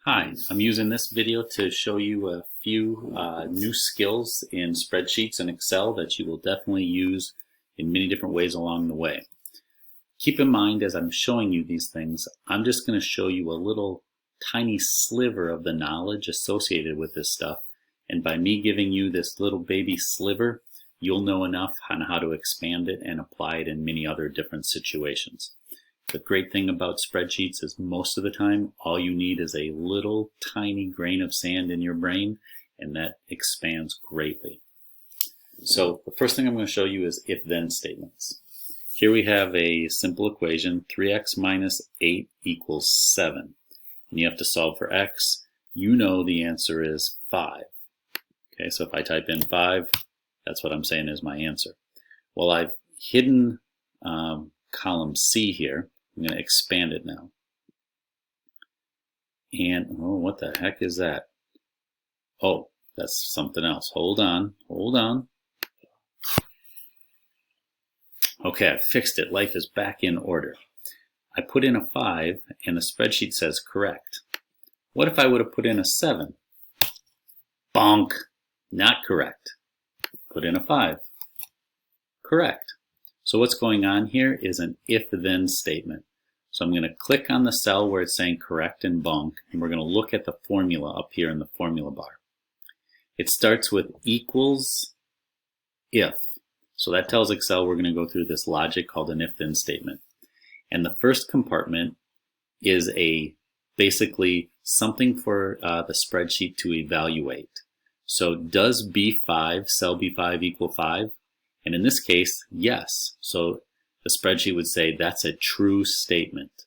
Hi, I'm using this video to show you a few new skills in spreadsheets and Excel that you will definitely use in many different ways along the way. Keep in mind as I'm showing you these things, I'm just going to show you a little tiny sliver of the knowledge associated with this stuff, and by me giving you this little baby sliver, you'll know enough on how to expand it and apply it in many other different situations. The great thing about spreadsheets is most of the time all you need is a little tiny grain of sand in your brain, and that expands greatly. So the first thing I'm going to show you is if-then statements. Here we have a simple equation, 3x minus 8 equals 7. And you have to solve for x. You know the answer is 5. Okay, so if I type in 5, that's what I'm saying is my answer. Well, I've hidden column C here. I'm going to expand it now. And, oh, what the heck is that? Oh, that's something else. Hold on. Okay, I fixed it. Life is back in order. I put in a 5 and the spreadsheet says correct. What if I would have put in a 7? Bonk. Not correct. Put in a 5. Correct. So what's going on here is an if-then statement. So I'm going to click on the cell where it's saying correct and bonk, and we're going to look at the formula up here in the formula bar. It starts with equals if. So that tells Excel we're going to go through this logic called an if-then statement. And the first compartment is basically something for the spreadsheet to evaluate. So does B5, cell B5 equal 5? And in this case, yes. So the spreadsheet would say that's a true statement.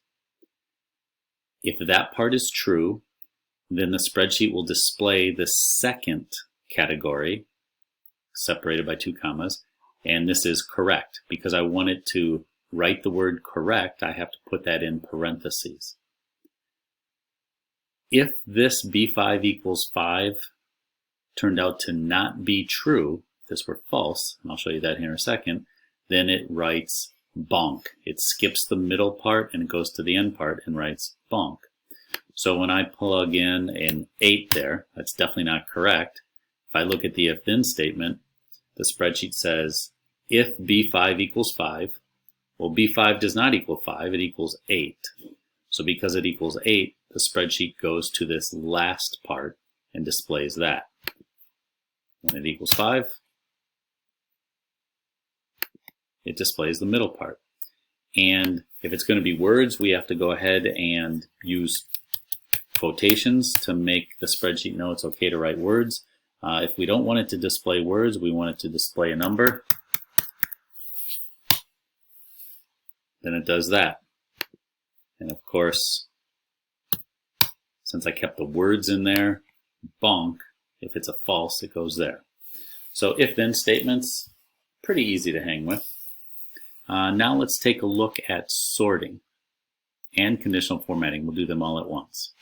If that part is true, then the spreadsheet will display the second category, separated by 2 commas, and this is correct. Because I want it to write the word correct, I have to put that in parentheses. If this B5 equals 5 turned out to not be true, if this were false, and I'll show you that here in a second, then it writes bonk. It skips the middle part and it goes to the end part and writes bonk. So when I plug in an 8 there, that's definitely not correct. If I look at the if-then statement, the spreadsheet says if B5 equals 5, well, B5 does not equal 5, it equals 8. So because it equals 8, the spreadsheet goes to this last part and displays that. When it equals 5, it displays the middle part. And if it's going to be words, we have to go ahead and use quotations to make the spreadsheet know it's okay to write words. If we don't want it to display words, we want it to display a number, then it does that. And of course, since I kept the words in there, bonk, if it's a false, it goes there. So if-then statements, pretty easy to hang with. Now let's take a look at sorting and conditional formatting. We'll do them all at once.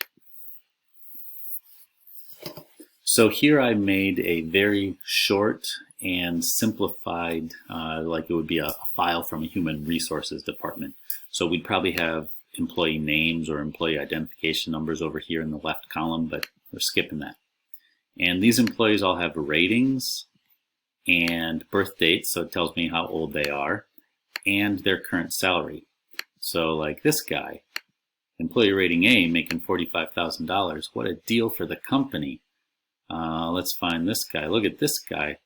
So here I made a very short and simplified, like it would be a file from a human resources department. So we'd probably have employee names or employee identification numbers over here in the left column, but we're skipping that. And these employees all have ratings and birth dates, so it tells me how old they are, and their current salary. So like this guy, employee rating A, making $45,000. What a deal for the company. Let's find this guy. Look at this guy,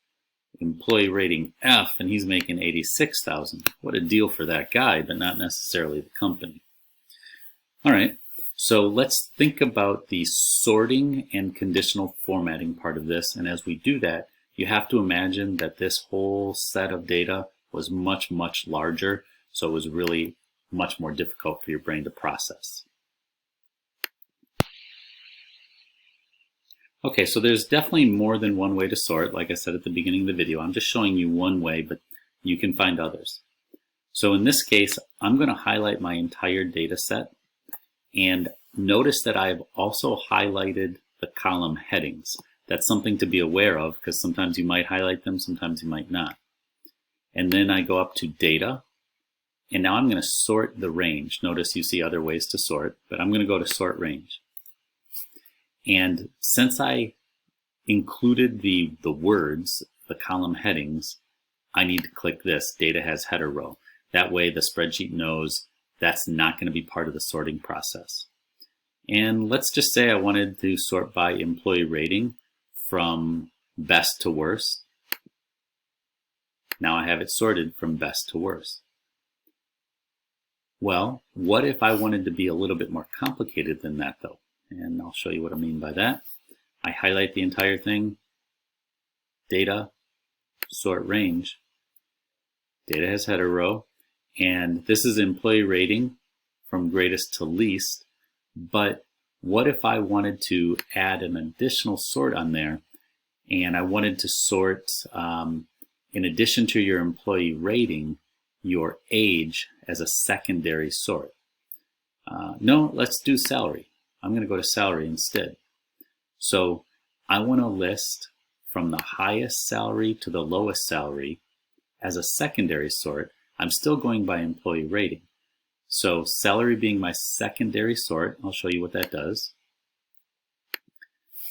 employee rating F, and he's making $86,000. What a deal for that guy, but not necessarily the company. All right, so let's think about the sorting and conditional formatting part of this. And as we do that, you have to imagine that this whole set of data was much, much larger, so it was really much more difficult for your brain to process. Okay, so there's definitely more than one way to sort. Like I said at the beginning of the video, I'm just showing you one way, but you can find others. So in this case, I'm going to highlight my entire data set, and notice that I've also highlighted the column headings. That's something to be aware of, because sometimes you might highlight them, sometimes you might not. And then I go up to data, and now I'm going to sort the range. Notice you see other ways to sort, but I'm going to go to sort range. And since I included the words, the column headings, I need to click this, data has header row. That way the spreadsheet knows that's not going to be part of the sorting process. And let's just say I wanted to sort by employee rating from best to worst. Now I have it sorted from best to worst. Well, what if I wanted to be a little bit more complicated than that though? And I'll show you what I mean by that. I highlight the entire thing, data, sort range, data has header row, and this is employee rating from greatest to least. But what if I wanted to add an additional sort on there, and I wanted to sort, in addition to your employee rating, your age as a secondary sort? No, let's do salary. I'm going to go to salary instead. So I want to list from the highest salary to the lowest salary as a secondary sort. I'm still going by employee rating. So salary being my secondary sort, I'll show you what that does.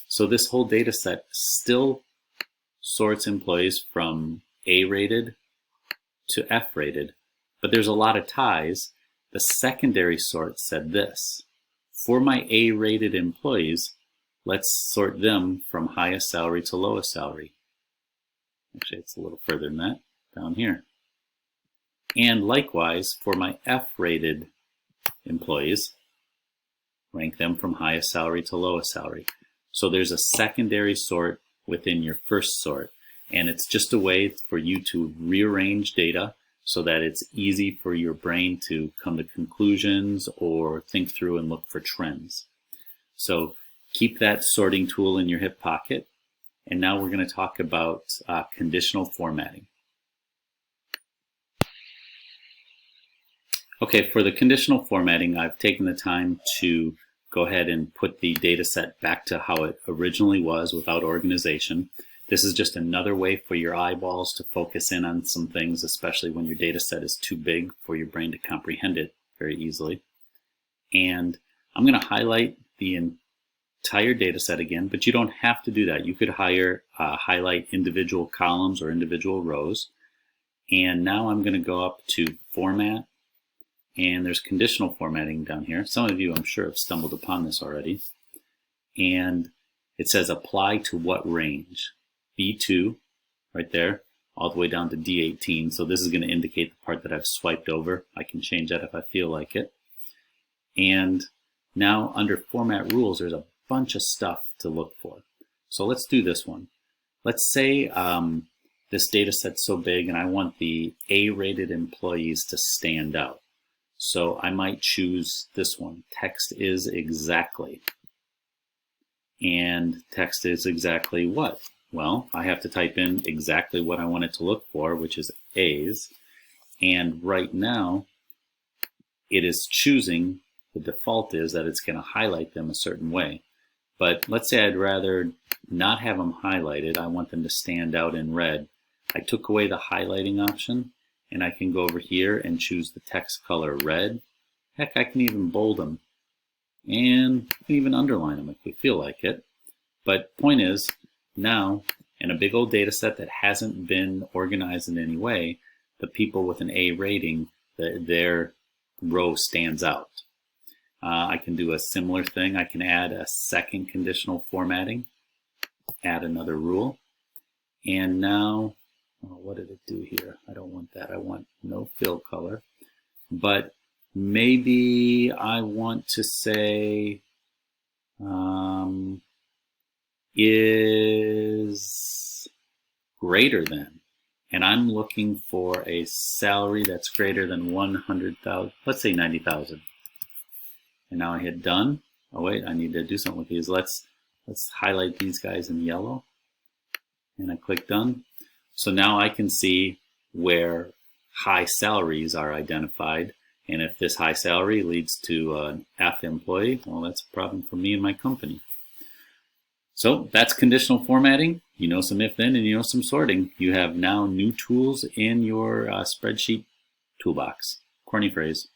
So this whole data set still sorts employees from A-rated to F-rated, but there's a lot of ties. The secondary sort said this: for my A-rated employees, let's sort them from highest salary to lowest salary. Actually, it's a little further than that, down here. And likewise, for my F-rated employees, rank them from highest salary to lowest salary. So there's a secondary sort within your first sort, and it's just a way for you to rearrange data so that it's easy for your brain to come to conclusions or think through and look for trends. So keep that sorting tool in your hip pocket. And now we're going to talk about conditional formatting. Okay, for the conditional formatting, I've taken the time to go ahead and put the data set back to how it originally was without organization. This is just another way for your eyeballs to focus in on some things, especially when your data set is too big for your brain to comprehend it very easily. And I'm going to highlight the entire data set again, but you don't have to do that. You could highlight individual columns or individual rows. And now I'm going to go up to Format, and there's conditional formatting down here. Some of you, I'm sure, have stumbled upon this already. And it says apply to what range? B2, right there, all the way down to D18. So this is going to indicate the part that I've swiped over. I can change that if I feel like it. And now under Format Rules, there's a bunch of stuff to look for. So let's do this one. Let's say this data set's so big and I want the A-rated employees to stand out. So I might choose this one, text is exactly. And text is exactly what? Well, I have to type in exactly what I want it to look for, which is A's. And right now, it is choosing, the default is that it's going to highlight them a certain way. But let's say I'd rather not have them highlighted. I want them to stand out in red. I took away the highlighting option, and I can go over here and choose the text color red. Heck, I can even bold them. And I can even underline them if we feel like it. But point is, now, in a big old data set that hasn't been organized in any way, the people with an A rating, their row stands out. I can do a similar thing. I can add a second conditional formatting, add another rule. And now, what did it do here? I don't want that. I want no fill color. But maybe I want to say is greater than. And I'm looking for a salary that's greater than 100,000. Let's say 90,000. And now I hit done. Oh wait, I need to do something with these. Let's highlight these guys in yellow. And I click done. So now I can see where high salaries are identified. And if this high salary leads to an F employee, well, that's a problem for me and my company. So that's conditional formatting. You know some if-then and you know some sorting. You have now new tools in your spreadsheet toolbox. Corny phrase.